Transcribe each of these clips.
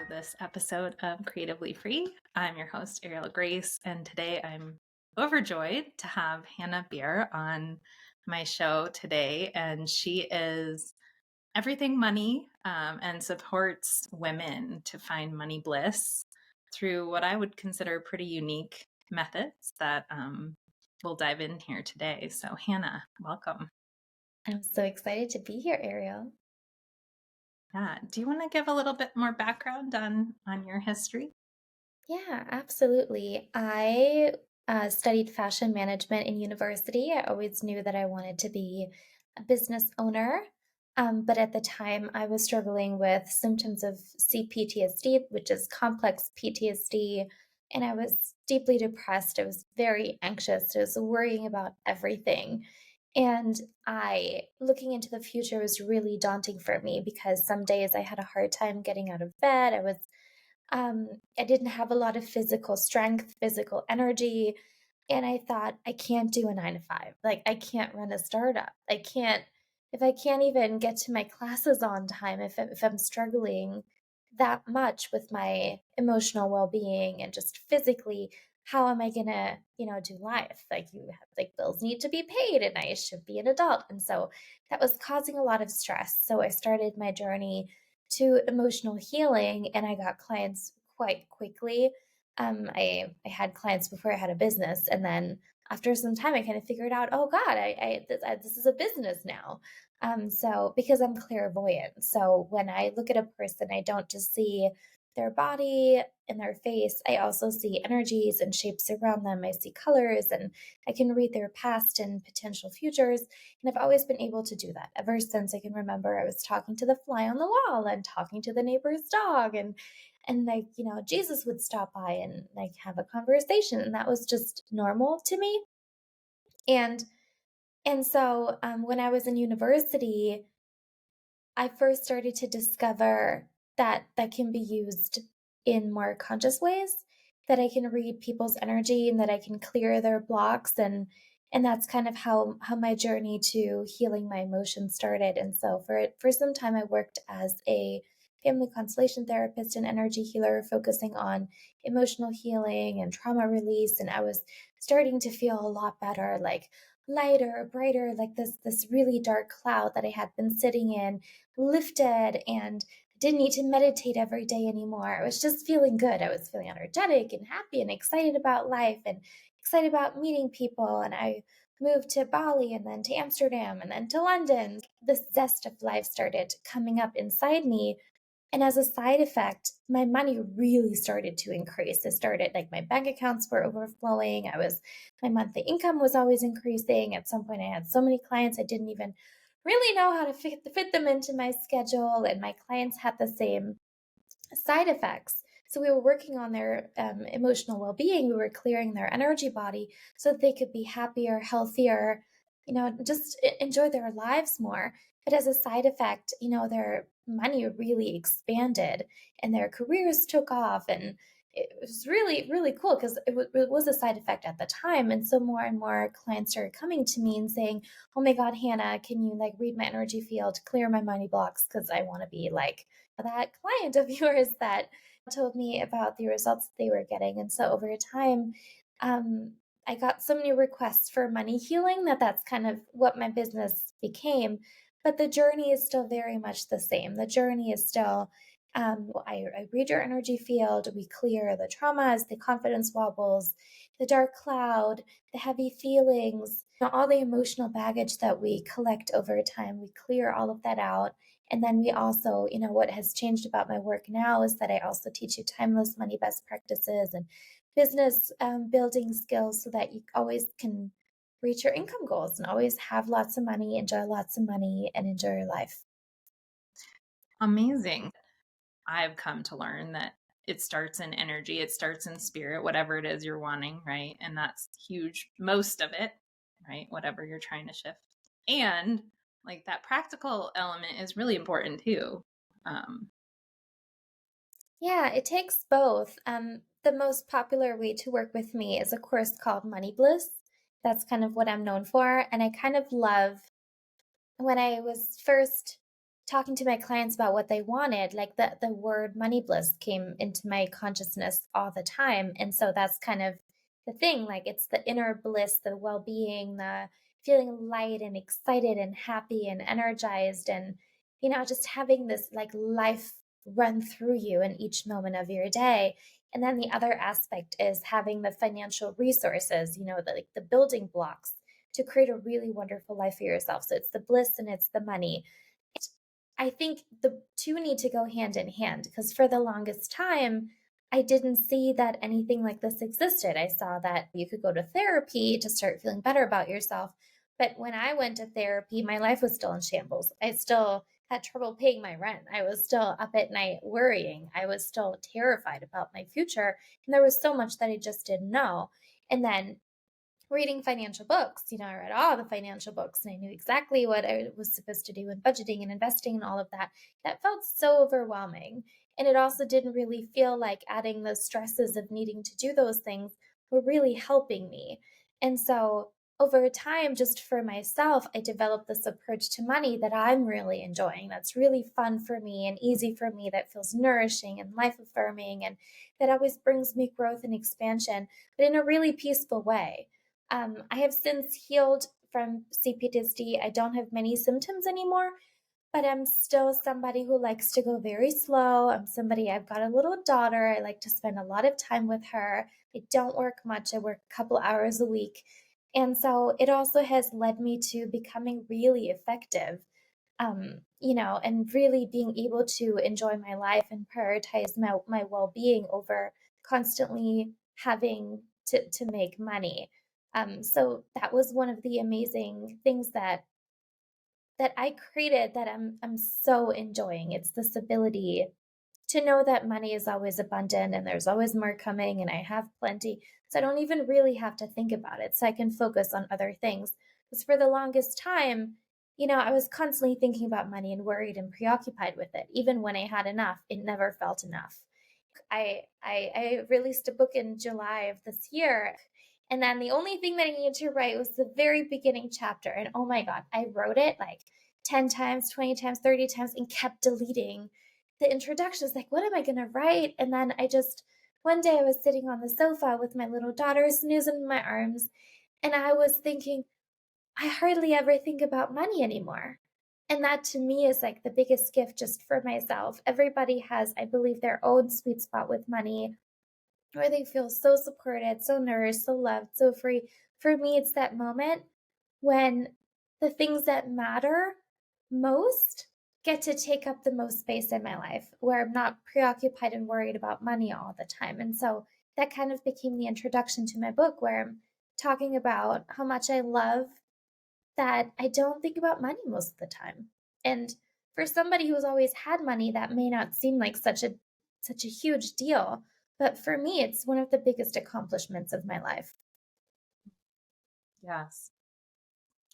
this episode of Creatively Free. I'm your host, Ariel Grace, and today I'm overjoyed to have Hanna Bier on my show today. And she is everything money and supports women to find money bliss through what I would consider pretty unique methods that we'll dive in here today. So, Hanna, welcome. I'm so excited to be here, Ariel. Yeah. Do you want to give a little bit more background on your history? Yeah, absolutely. I studied fashion management in university. I always knew that I wanted to be a business owner. But at the time, I was struggling with symptoms of CPTSD, which is complex PTSD. And I was deeply depressed. I was very anxious. I was worrying about everything. And looking into the future was really daunting for me because some days I had a hard time getting out of bed. I didn't have a lot of physical strength, physical energy, and I thought, "I can't do a 9 to 5. Like, I can't run a startup. If I can't even get to my classes on time, if I'm struggling that much with my emotional well-being and just physically, how am I gonna, do life? Like, bills need to be paid, and I should be an adult." And so that was causing a lot of stress. So I started my journey to emotional healing, and I got clients quite quickly. I had clients before I had a business, and then after some time, I kind of figured out, oh God, this is a business now. So because I'm clairvoyant, so when I look at a person, I don't just see their body and their face. I also see energies and shapes around them. I see colors, and I can read their past and potential futures. And I've always been able to do that ever since I can remember. I was talking to the fly on the wall and talking to the neighbor's dog, and like, Jesus would stop by and like have a conversation, and that was just normal to me. And when I was in university, I first started to discover that that can be used in more conscious ways, that I can read people's energy and that I can clear their blocks, and that's kind of how my journey to healing my emotions started. And so for some time I worked as a family constellation therapist and energy healer focusing on emotional healing and trauma release, and I was starting to feel a lot better, like lighter, brighter, like this really dark cloud that I had been sitting in lifted, and didn't need to meditate every day anymore. I was just feeling good. I was feeling energetic and happy and excited about life and excited about meeting people. And I moved to Bali and then to Amsterdam and then to London. The zest of life started coming up inside me. And as a side effect, my money really started to increase. It started like my bank accounts were overflowing. My monthly income was always increasing. At some point, I had so many clients I didn't even really know how to fit them into my schedule. And my clients had the same side effects. So we were working on their emotional well-being. We were clearing their energy body so that they could be happier, healthier, just enjoy their lives more. But as a side effect, their money really expanded and their careers took off. And it was really, really cool because it was a side effect at the time. And so more and more clients started coming to me and saying, "Oh my God, Hannah, can you like read my energy field, clear my money blocks? Because I want to be like that client of yours that told me about the results they were getting." And so over time, I got so many requests for money healing that that's kind of what my business became. But the journey is still very much the same. The journey is still I read your energy field, we clear the traumas, the confidence wobbles, the dark cloud, the heavy feelings, all the emotional baggage that we collect over time. We clear all of that out, and then we also, what has changed about my work now is that I also teach you timeless money best practices and business building skills so that you always can reach your income goals and always have lots of money, enjoy lots of money, and enjoy your life. Amazing. I've come to learn that it starts in energy, it starts in spirit, whatever it is you're wanting, right? And that's huge, most of it, right? Whatever you're trying to shift. And like that practical element is really important too. Um, Yeah, it takes both. The most popular way to work with me is a course called Money Bliss. That's kind of what I'm known for. And I kind of love when I was first talking to my clients about what they wanted, like the word money bliss came into my consciousness all the time. And so that's kind of the thing, like it's the inner bliss, the well-being, the feeling light and excited and happy and energized and just having this like life run through you in each moment of your day. And then the other aspect is having the financial resources, the building blocks to create a really wonderful life for yourself. So it's the bliss and it's the money. I think the two need to go hand in hand because for the longest time, I didn't see that anything like this existed. I saw that you could go to therapy to start feeling better about yourself. But when I went to therapy, my life was still in shambles. I still had trouble paying my rent. I was still up at night worrying. I was still terrified about my future. And there was so much that I just didn't know. And then reading financial books. I read all the financial books and I knew exactly what I was supposed to do in budgeting and investing and all of that. That felt so overwhelming. And it also didn't really feel like adding the stresses of needing to do those things were really helping me. And so over time, just for myself, I developed this approach to money that I'm really enjoying. That's really fun for me and easy for me, that feels nourishing and life affirming, and that always brings me growth and expansion, but in a really peaceful way. I have since healed from CPTSD. I don't have many symptoms anymore, but I'm still somebody who likes to go very slow. I've got a little daughter. I like to spend a lot of time with her. I don't work much. I work a couple hours a week. And so it also has led me to becoming really effective, and really being able to enjoy my life and prioritize my well being over constantly having to make money. So that was one of the amazing things that I created that I'm so enjoying. It's this ability to know that money is always abundant and there's always more coming and I have plenty. So I don't even really have to think about it. So I can focus on other things. Because for the longest time, I was constantly thinking about money and worried and preoccupied with it. Even when I had enough, it never felt enough. I released a book in July of this year. And then the only thing that I needed to write was the very beginning chapter. And oh my God, I wrote it like 10 times, 20 times, 30 times and kept deleting the introduction. Is like, what am I going to write? And then one day I was sitting on the sofa with my little daughter snoozing in my arms. And I was thinking, I hardly ever think about money anymore. And that to me is like the biggest gift just for myself. Everybody has, I believe, their own sweet spot with money where they feel so supported, so nourished, so loved, so free. For me, it's that moment when the things that matter most get to take up the most space in my life, where I'm not preoccupied and worried about money all the time. And so that kind of became the introduction to my book, where I'm talking about how much I love that I don't think about money most of the time. And for somebody who's always had money, that may not seem like such a huge deal, but for me, it's one of the biggest accomplishments of my life. Yes.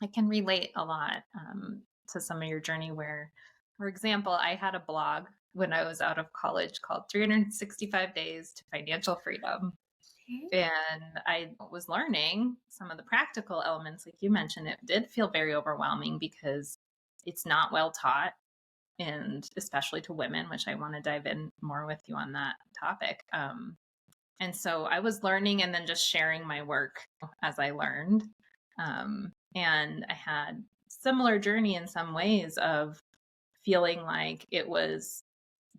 I can relate a lot to some of your journey where, for example, I had a blog when I was out of college called 365 Days to Financial Freedom. Okay. And I was learning some of the practical elements, like you mentioned. It did feel very overwhelming because it's not well taught, and especially to women, which I want to dive in more with you on that topic. And so I was learning and then just sharing my work as I learned. And I had similar journey in some ways of feeling like it was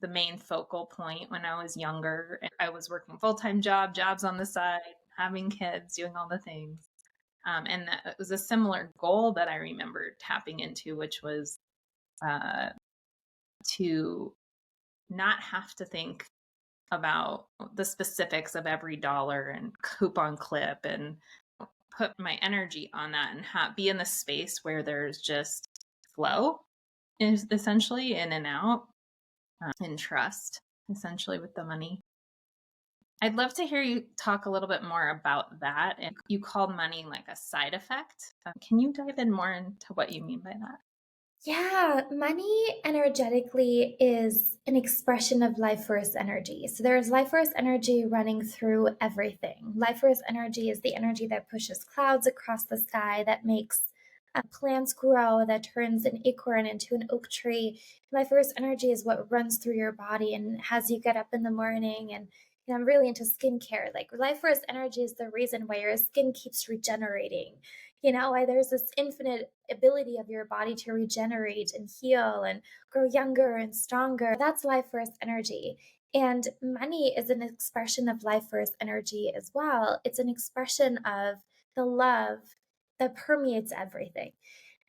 the main focal point when I was younger. I was working full-time jobs on the side, having kids, doing all the things. And that it was a similar goal that I remember tapping into, which was uh, to not have to think about the specifics of every dollar and coupon clip and put my energy on that and be in the space where there's just flow is essentially in and out and trust essentially with the money. I'd love to hear you talk a little bit more about that. And you called money like a side effect. Can you dive in more into what you mean by that? Yeah, money energetically is an expression of life force energy. So there's life force energy running through everything. Life force energy is the energy that pushes clouds across the sky, that makes plants grow that turns an acorn into an oak tree. Life force energy is what runs through your body and has you get up in the morning. And I'm really into skincare. Like life force energy is the reason why your skin keeps regenerating. Why there's this infinite ability of your body to regenerate and heal and grow younger and stronger. That's life force energy. And money is an expression of life force energy as well. It's an expression of the love that permeates everything.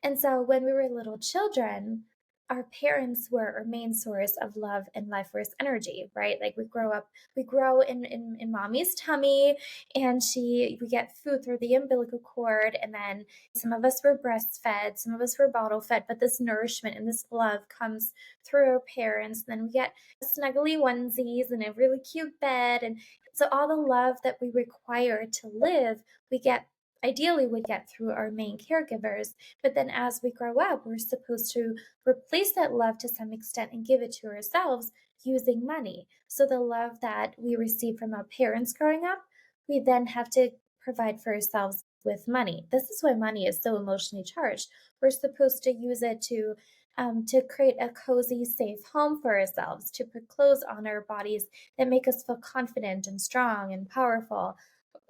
And so when we were little children, our parents were our main source of love and life force energy, right? Like we grow in mommy's tummy, and we get food through the umbilical cord. And then some of us were breastfed, some of us were bottle fed, but this nourishment and this love comes through our parents. And then we get snuggly onesies and a really cute bed. And so all the love that we require to live, we get ideally would get through our main caregivers. But then as we grow up, we're supposed to replace that love to some extent and give it to ourselves using money. So the love that we receive from our parents growing up, we then have to provide for ourselves with money. This is why money is so emotionally charged. We're supposed to use it to create a cozy, safe home for ourselves, to put clothes on our bodies that make us feel confident and strong and powerful.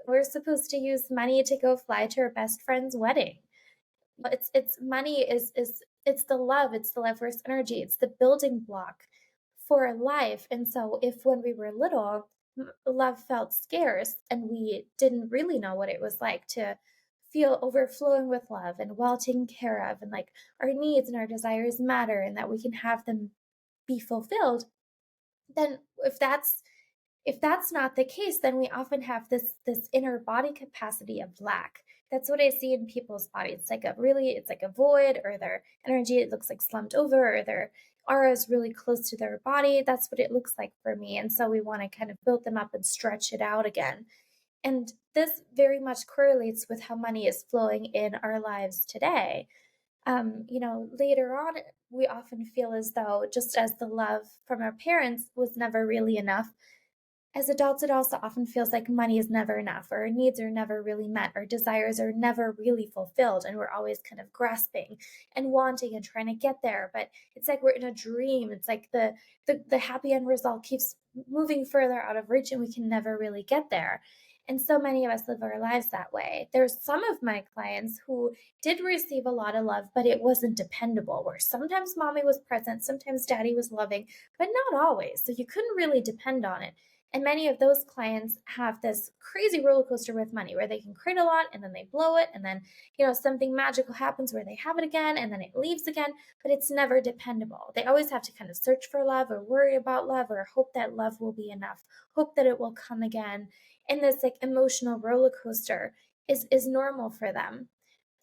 We're supposed to use money to go fly to our best friend's wedding. It's money is it's the love, it's the life force energy, it's the building block for life. And so if when we were little, love felt scarce and we didn't really know what it was like to feel overflowing with love and well taken care of, and like our needs and our desires matter and that we can have them be fulfilled, then if that's not the case, then we often have this inner body capacity of lack. That's what I see in people's bodies. It's like a void, or their energy, it looks like slumped over, or their aura is really close to their body. That's what it looks like for me. And so we want to kind of build them up and stretch it out again. And this very much correlates with how money is flowing in our lives today. Later on, we often feel as though just as the love from our parents was never really enough, as adults, it also often feels like money is never enough, or our needs are never really met, our desires are never really fulfilled, and we're always kind of grasping and wanting and trying to get there. But it's like we're in a dream. It's like the happy end result keeps moving further out of reach, and we can never really get there. And so many of us live our lives that way. There's some of my clients who did receive a lot of love, but it wasn't dependable, where sometimes mommy was present, sometimes daddy was loving, but not always. So you couldn't really depend on it. And many of those clients have this crazy roller coaster with money, where they can create a lot and then they blow it. And then, something magical happens where they have it again and then it leaves again, but it's never dependable. They always have to kind of search for love, or worry about love, or hope that love will be enough, hope that it will come again. And this like emotional roller coaster is normal for them.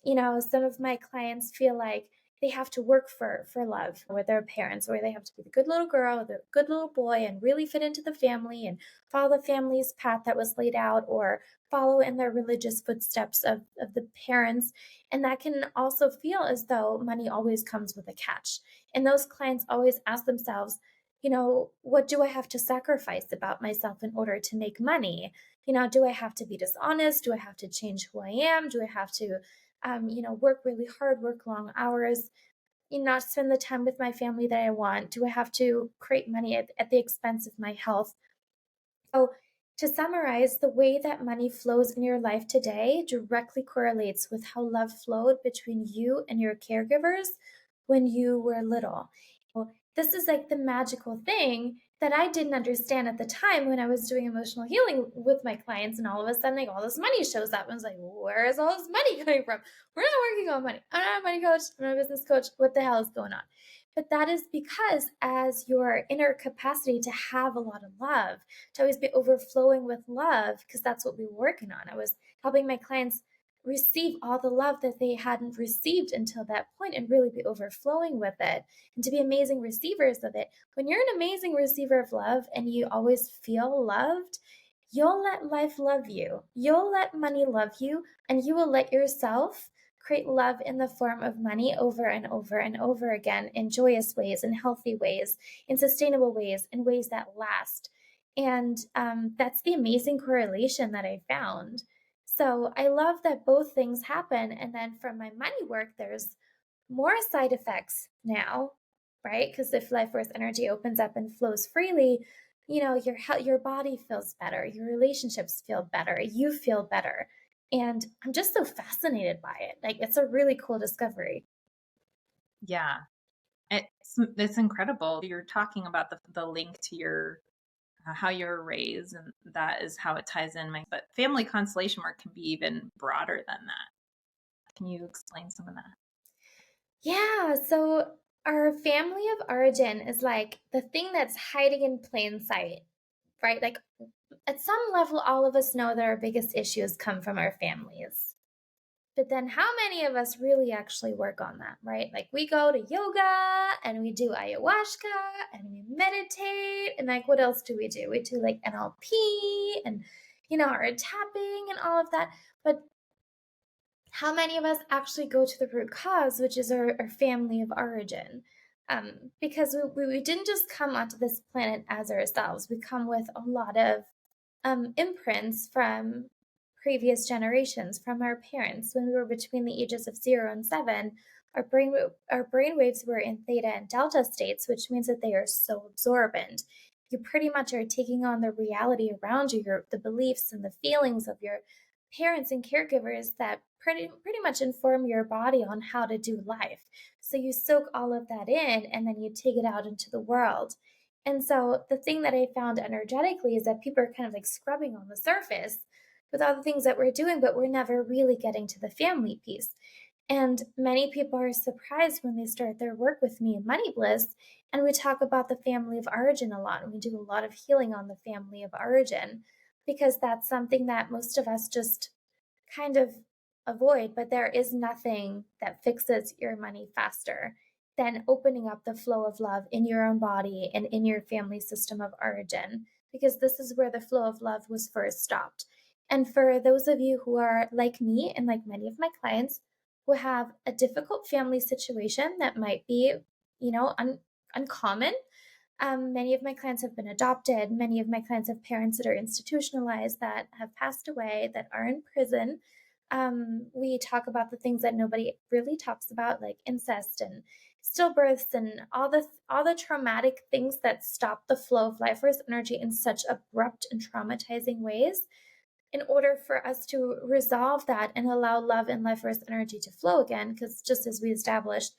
Some of my clients feel like they have to work for love with their parents, or they have to be the good little girl or the good little boy and really fit into the family and follow the family's path that was laid out, or follow in their religious footsteps of the parents. And that can also feel as though money always comes with a catch. And those clients always ask themselves, what do I have to sacrifice about myself in order to make money? Do I have to be dishonest? Do I have to change who I am? Do I have to work really hard, work long hours, not spend the time with my family that I want? Do I have to create money at the expense of my health? So, to summarize, the way that money flows in your life today directly correlates with how love flowed between you and your caregivers when you were little. Well, this is like the magical thing that I didn't understand at the time when I was doing emotional healing with my clients, and all of a sudden, like all this money shows up, and I was like, "Where is all this money coming from? We're not working on money. I'm not a money coach. I'm not a business coach. What the hell is going on?" But that is because, as your inner capacity to have a lot of love, to always be overflowing with love, because that's what we were working on. I was helping my clients receive all the love that they hadn't received until that point, and really be overflowing with it, and to be amazing receivers of it. When you're an amazing receiver of love and you always feel loved, you'll let life love you. You'll let money love you, and you will let yourself create love in the form of money over and over and over again, in joyous ways, in healthy ways, in sustainable ways, in ways that last. And that's the amazing correlation that I found. So I love that both things happen. And then from my money work, there's more side effects now, right? Because if life force energy opens up and flows freely, your body feels better, your relationships feel better, you feel better. And I'm just so fascinated by it. Like it's a really cool discovery. Yeah. It's incredible. You're talking about the link to your how you're raised, and that is how it ties in. But family constellation work can be even broader than that. Can you explain some of that? Yeah, so our family of origin is like the thing that's hiding in plain sight, right? Like at some level, all of us know that our biggest issues come from our families. But then how many of us really actually work on that, right? Like we go to yoga and we do ayahuasca and we meditate and like what else do? We do like NLP and our tapping and all of that. But how many of us actually go to the root cause, which is our family of origin? Because we didn't just come onto this planet as ourselves. We come with a lot of imprints from previous generations, from our parents. When we were between the ages of 0 and 7, our brain waves were in theta and delta states, which means that they are so absorbent. You pretty much are taking on the reality around you, the beliefs and the feelings of your parents and caregivers that pretty much inform your body on how to do life. So you soak all of that in and then you take it out into the world. And so the thing that I found energetically is that people are kind of like scrubbing on the surface with all the things that we're doing, but we're never really getting to the family piece. And many people are surprised when they start their work with me in Money Bliss. And we talk about the family of origin a lot. And we do a lot of healing on the family of origin because that's something that most of us just kind of avoid, but there is nothing that fixes your money faster than opening up the flow of love in your own body and in your family system of origin, because this is where the flow of love was first stopped. And for those of you who are like me and like many of my clients who have a difficult family situation that might be, uncommon, many of my clients have been adopted. Many of my clients have parents that are institutionalized, that have passed away, that are in prison. We talk about the things that nobody really talks about, like incest and stillbirths and all the traumatic things that stop the flow of life force energy in such abrupt and traumatizing ways. In order for us to resolve that and allow love and life force energy to flow again, because just as we established,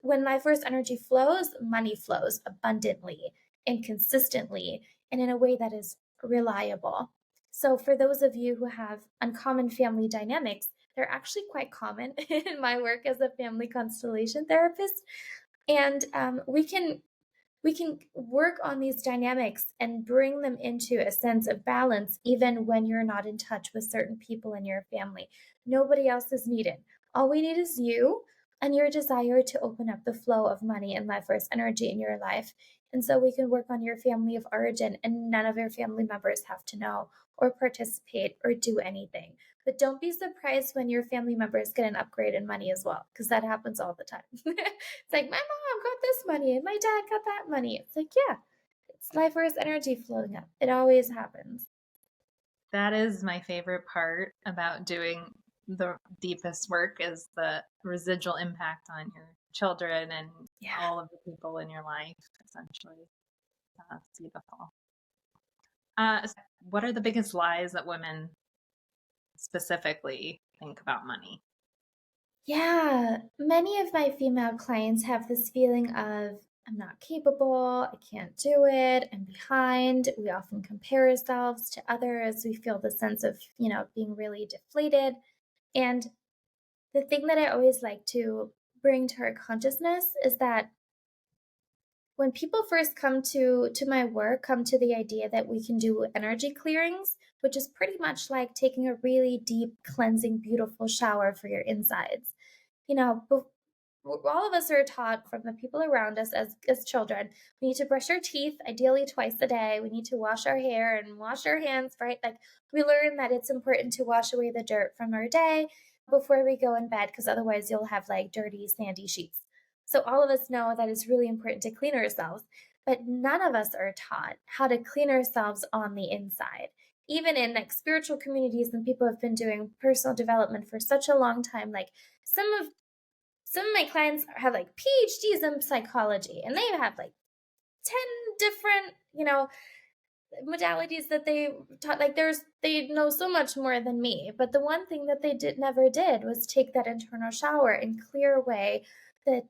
when life force energy flows, money flows abundantly and consistently and in a way that is reliable. So, for those of you who have uncommon family dynamics, they're actually quite common in my work as a family constellation therapist. And we can work on these dynamics and bring them into a sense of balance even when you're not in touch with certain people in your family. Nobody else is needed. All we need is you and your desire to open up the flow of money and life force energy in your life. And so we can work on your family of origin, and none of your family members have to know or participate or do anything. But don't be surprised when your family members get an upgrade in money as well, because that happens all the time. It's like, my mom got this money and my dad got that money. It's like, yeah, it's life force energy flowing up. It always happens. That is my favorite part about doing the deepest work is the residual impact on your children and Yeah. all of the people in your life, essentially. That's beautiful. What are the biggest lies that women specifically think about money? Yeah. Many of my female clients have this feeling of, I'm not capable, I can't do it, I'm behind. We often compare ourselves to others. We feel the sense of, being really deflated. And the thing that I always like to bring to our consciousness is that when people first come to my work, come to the idea that we can do energy clearings, which is pretty much like taking a really deep cleansing beautiful shower for your insides. you know bef- all of us are taught from the people around us as children, we need to brush our teeth ideally twice a day, we need to wash our hair and wash our hands, right? Like we learn that it's important to wash away the dirt from our day before we go in bed, because otherwise you'll have like dirty sandy sheets. So all of us know that it's really important to clean ourselves, but none of us are taught how to clean ourselves on the inside. even in like spiritual communities and people have been doing personal development for such a long time, like some of some of my clients have like PhDs in psychology and they have like 10 different, modalities that they taught. Like they know so much more than me, but the one thing that they never did was take that internal shower and clear away the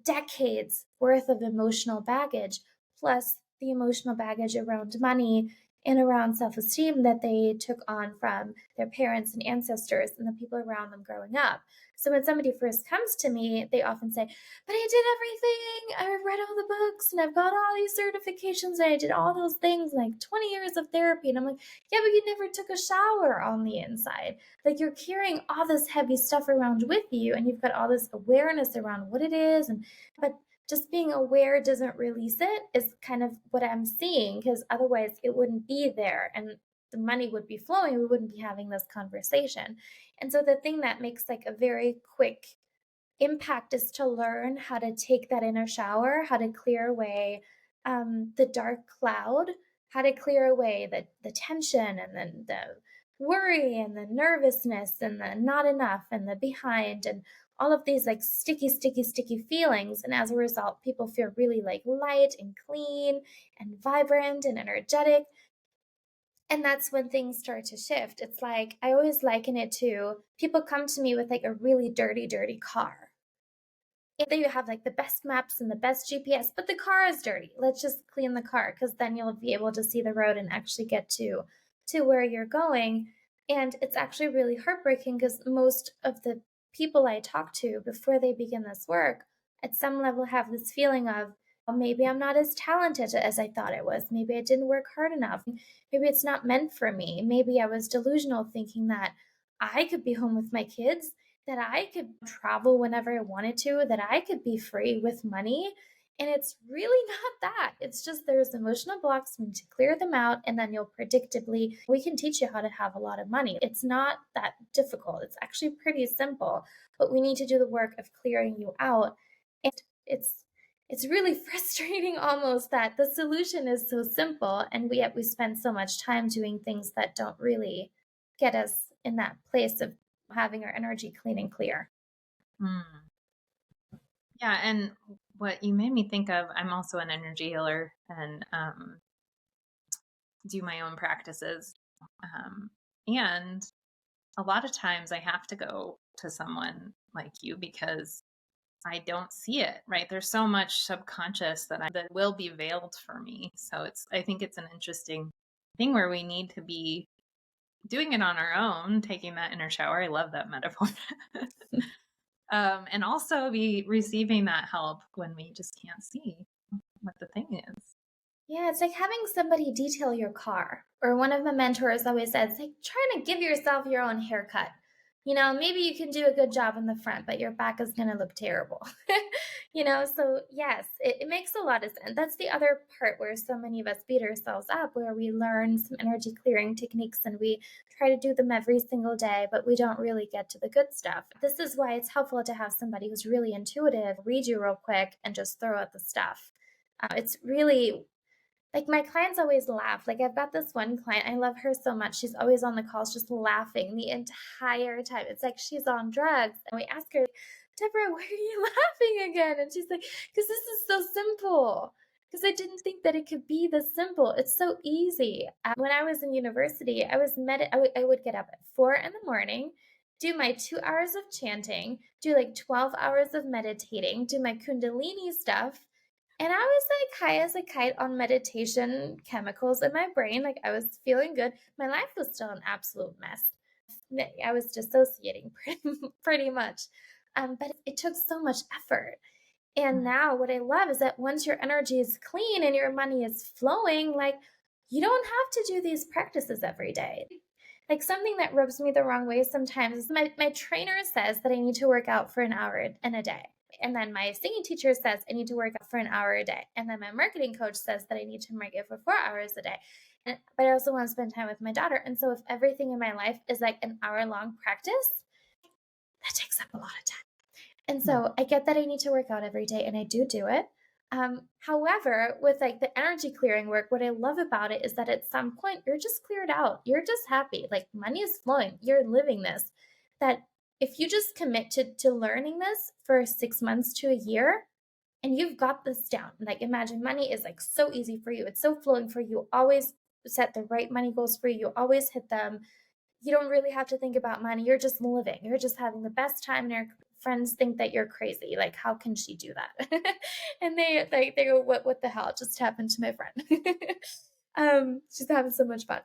decades worth of emotional baggage, plus the emotional baggage around money and around self-esteem that they took on from their parents and ancestors and the people around them growing up. So when somebody first comes to me, they often say, but I did everything. I read all the books and I've got all these certifications and I did all those things, like 20 years of therapy. And I'm like, yeah, but you never took a shower on the inside. Like you're carrying all this heavy stuff around with you and you've got all this awareness around what it is. But just being aware doesn't release it is kind of what I'm seeing, because otherwise it wouldn't be there and the money would be flowing. We wouldn't be having this conversation. And so the thing that makes like a very quick impact is to learn how to take that inner shower, how to clear away the dark cloud, how to clear away the tension and then the worry and the nervousness and the not enough and the behind and all of these like sticky, sticky, sticky feelings. And as a result, people feel really like light and clean and vibrant and energetic. And that's when things start to shift. It's like I always liken it to people come to me with like a really dirty, dirty car, if they have like the best maps and the best GPS, but the car is dirty. Let's just clean the car because then you'll be able to see the road and actually get to where you're going. And it's actually really heartbreaking because most of the people I talk to before they begin this work at some level have this feeling of, "Oh, maybe I'm not as talented as I thought I was. Maybe I didn't work hard enough. Maybe it's not meant for me. Maybe I was delusional thinking that I could be home with my kids, that I could travel whenever I wanted to, that I could be free with money." And it's really not that. It's just there's emotional blocks. We need to clear them out, and then you'll predictably, we can teach you how to have a lot of money. It's not that difficult. It's actually pretty simple, but we need to do the work of clearing you out. And it's it's really frustrating almost that the solution is so simple and yet we spend so much time doing things that don't really get us in that place of having our energy clean and clear. Mm. Yeah, and what you made me think of, I'm also an energy healer and do my own practices. And a lot of times I have to go to someone like you because I don't see it, right? There's so much subconscious that will be veiled for me. So I think it's an interesting thing where we need to be doing it on our own, taking that inner shower. I love that metaphor. And also be receiving that help when we just can't see what the thing is. Yeah, it's like having somebody detail your car. Or one of my mentors always says, it's like trying to give yourself your own haircut. Maybe you can do a good job in the front, but your back is going to look terrible. So yes, it makes a lot of sense. That's the other part where so many of us beat ourselves up, where we learn some energy clearing techniques and we try to do them every single day, but we don't really get to the good stuff. This is why it's helpful to have somebody who's really intuitive, read you real quick, and just throw out the stuff. It's really like my clients always laugh. Like I've got this one client, I love her so much. She's always on the calls just laughing the entire time. It's like she's on drugs. And we ask her, Deborah, why are you laughing again? And she's like, because this is so simple. Because I didn't think that it could be this simple. It's so easy. When I was in university, I would get up at 4 in the morning, do my 2 hours of chanting, do like 12 hours of meditating, do my Kundalini stuff, and I was like high as a kite on meditation chemicals in my brain. Like I was feeling good. My life was still an absolute mess. I was dissociating pretty much. But it took so much effort. And Mm. now what I love is that once your energy is clean and your money is flowing, like you don't have to do these practices every day. Like something that rubs me the wrong way sometimes is my trainer says that I need to work out for an hour in a day. And then my singing teacher says I need to work out for an hour a day. And then my marketing coach says that I need to market for 4 hours a day. But I also want to spend time with my daughter. And so if everything in my life is like an hour-long practice, that takes up a lot of time. And Mm. so I get that I need to work out every day and I do it. However, with like the energy clearing work, what I love about it is that at some point you're just cleared out. You're just happy. Like money is flowing. You're living this. That if you just commit to learning this for 6 months to a year, and you've got this down. Like imagine money is like so easy for you. It's so flowing for you. Always set the right money goals for you. You always hit them. You don't really have to think about money. You're just living. You're just having the best time and your friends think that you're crazy. Like how can she do that? And they go what the hell just happened to my friend? She's having so much fun.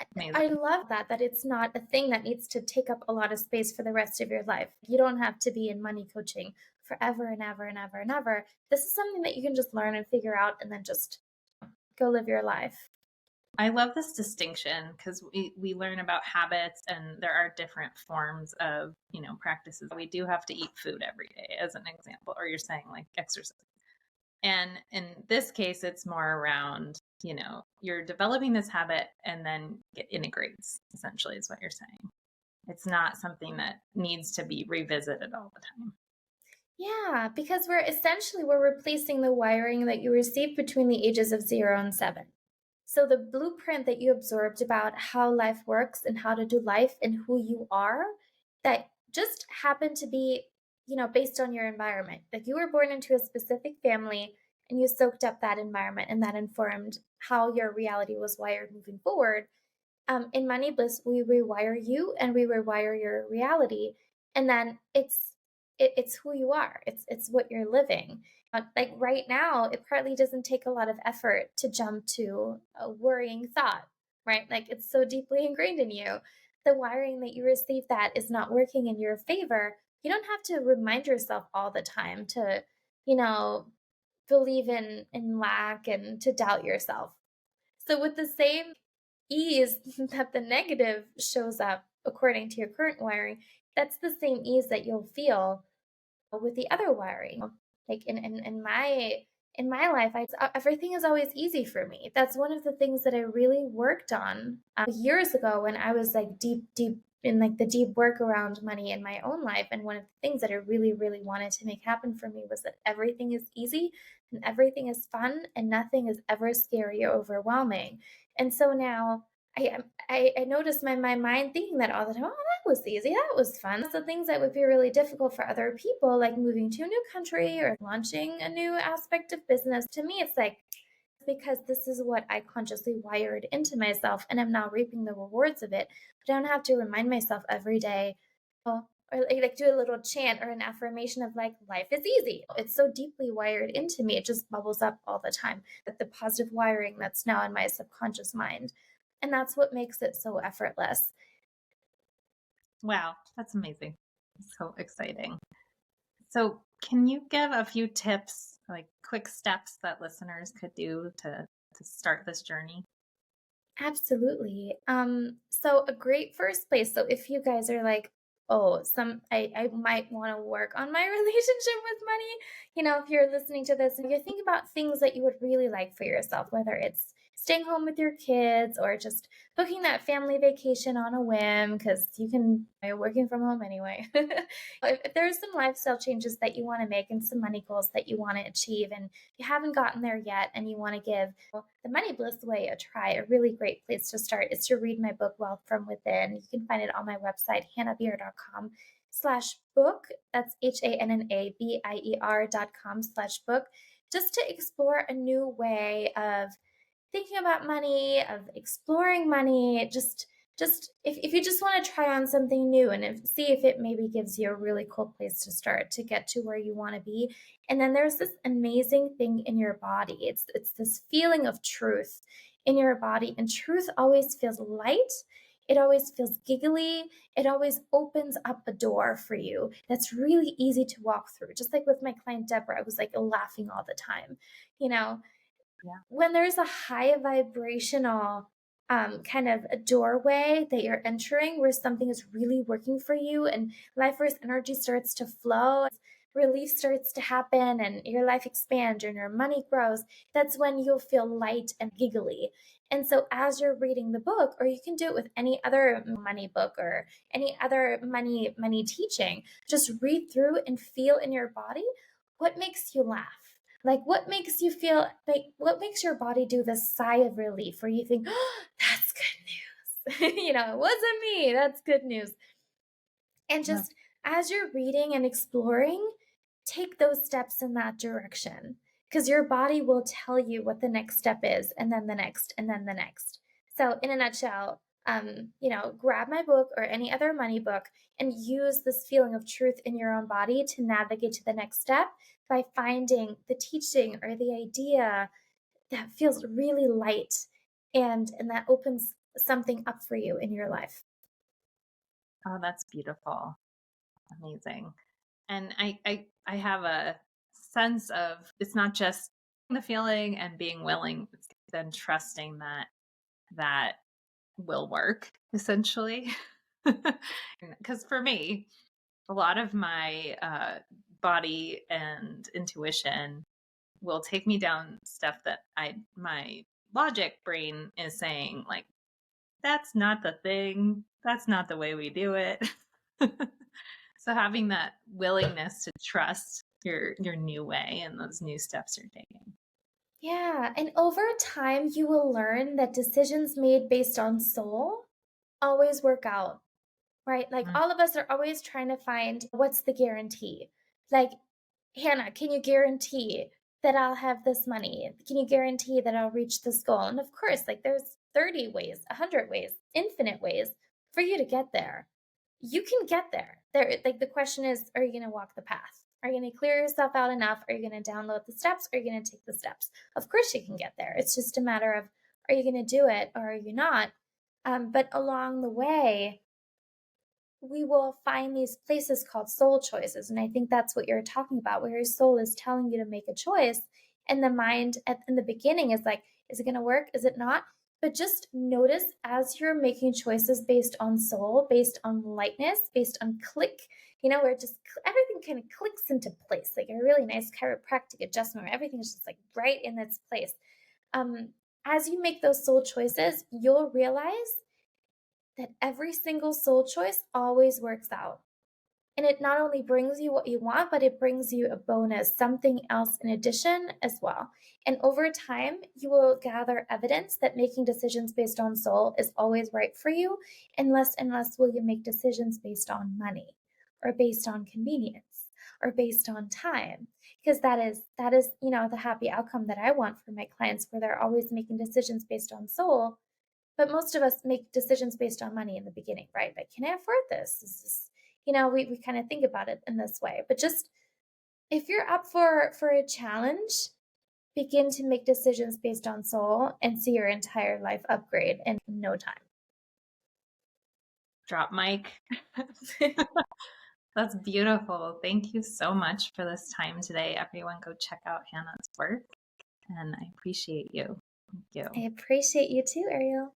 I Amazing. love that it's not a thing that needs to take up a lot of space for the rest of your life. You don't have to be in money coaching forever and ever and ever and ever. This is something that you can just learn and figure out and then just go live your life. I love this distinction because we learn about habits and there are different forms of, practices. We do have to eat food every day, as an example, or you're saying like exercise. And in this case, it's more around, you're developing this habit and then it integrates, essentially, is what you're saying. It's not something that needs to be revisited all the time. Yeah, because we're replacing the wiring that you received between the ages of 0 and 7. So the blueprint that you absorbed about how life works and how to do life and who you are, that just happened to be, based on your environment. Like you were born into a specific family and you soaked up that environment and that informed how your reality was wired moving forward. In Money Bliss, we rewire you and we rewire your reality, and then it's who you are. It's what you're living. Like right now, it partly doesn't take a lot of effort to jump to a worrying thought, right? Like it's so deeply ingrained in you. The wiring that you receive that is not working in your favor. You don't have to remind yourself all the time to, you know, believe in lack and to doubt yourself. So with the same ease that the negative shows up according to your current wiring, that's the same ease that you'll feel with the other wiring. Like in my life, everything is always easy for me. That's one of the things that I really worked on years ago when I was like deep in like the deep work around money in my own life. And one of the things that I really wanted to make happen for me was that everything is easy and everything is fun and nothing is ever scary or overwhelming. And so now I noticed my mind thinking that all the time. Oh, that was easy. That was fun. So things that would be really difficult for other people, like moving to a new country or launching a new aspect of business, to me, it's like because this is what I consciously wired into myself, and I'm now reaping the rewards of it. But I don't have to remind myself every day, oh, or like do a little chant or an affirmation of like life is easy. It's so deeply wired into me; it just bubbles up all the time. That the positive wiring that's now in my subconscious mind. And that's what makes it so effortless. Wow, that's amazing. So exciting. So, can you give a few tips, like quick steps that listeners could do to start this journey? Absolutely. So a great first place. So if you guys are like, oh, I might want to work on my relationship with money, if you're listening to this and you're thinking about things that you would really like for yourself, whether it's staying home with your kids or just booking that family vacation on a whim, because you're working from home anyway. If there's some lifestyle changes that you want to make and some money goals that you want to achieve and you haven't gotten there yet and you want to give the Money Bliss way a try, a really great place to start is to read my book, Wealth from Within. You can find it on my website, hannabier.com/book. That's HANNABIER.com/book. Just to explore a new way of thinking about money, of exploring money, just if you just want to try on something new and see if it maybe gives you a really cool place to start to get to where you want to be. And then there's this amazing thing in your body. It's this feeling of truth in your body, and truth always feels light. It always feels giggly. It always opens up a door for you that's really easy to walk through. Just like with my client Deborah, I was like laughing all the time. You know, Yeah. when there's a high vibrational kind of a doorway that you're entering where something is really working for you and life force energy starts to flow, relief starts to happen and your life expands and your money grows, that's when you'll feel light and giggly. And so as you're reading the book, or you can do it with any other money book or any other money teaching, just read through and feel in your body what makes you laugh, Like, what makes you feel like what makes your body do this sigh of relief where you think, "Oh, that's good news." It wasn't me. That's good news. And Yeah. just as you're reading and exploring, take those steps in that direction because your body will tell you what the next step is, and then the next, and then the next. So, in a nutshell, grab my book or any other money book and use this feeling of truth in your own body to navigate to the next step by finding the teaching or the idea that feels really light and that opens something up for you in your life. Oh, that's beautiful. Amazing. And I have a sense of it's not just the feeling and being willing, it's then trusting that that will work essentially. Because for me, a lot of my body and intuition will take me down stuff that my logic brain is saying like that's not the thing, that's not the way we do it. So having that willingness to trust your new way and those new steps you're taking. Yeah, and over time, you will learn that decisions made based on soul always work out, right? Like Mm. all of us are always trying to find what's the guarantee. Like, Hannah, can you guarantee that I'll have this money? Can you guarantee that I'll reach this goal? And of course, like there's 30 ways, 100 ways, infinite ways for you to get there. You can get there. There, like the question is, are you going to walk the path? Are you going to clear yourself out enough? Are you going to download the steps? Are you going to take the steps? Of course, you can get there. It's just a matter of, are you going to do it or are you not? But along the way, we will find these places called soul choices. And I think that's what you're talking about, where your soul is telling you to make a choice. And the mind in the beginning is like, is it going to work? Is it not? But just notice as you're making choices based on soul, based on lightness, based on click, where just everything kind of clicks into place, like a really nice chiropractic adjustment where everything's just like right in its place. Um, as you make those soul choices, you'll realize that every single soul choice always works out. And it not only brings you what you want, but it brings you a bonus, something else in addition as well. And over time, you will gather evidence that making decisions based on soul is always right for you, and less will you make decisions based on money or based on convenience or based on time. Because that is the happy outcome that I want for my clients where they're always making decisions based on soul, but most of us make decisions based on money in the beginning, right? Like, can I afford this? We kind of think about it in this way. But just if you're up for a challenge, begin to make decisions based on soul and see your entire life upgrade in no time. Drop mic. That's beautiful. Thank you so much for this time today. Everyone go check out Hannah's work and I appreciate you. Thank I you. appreciate you too, Ariel.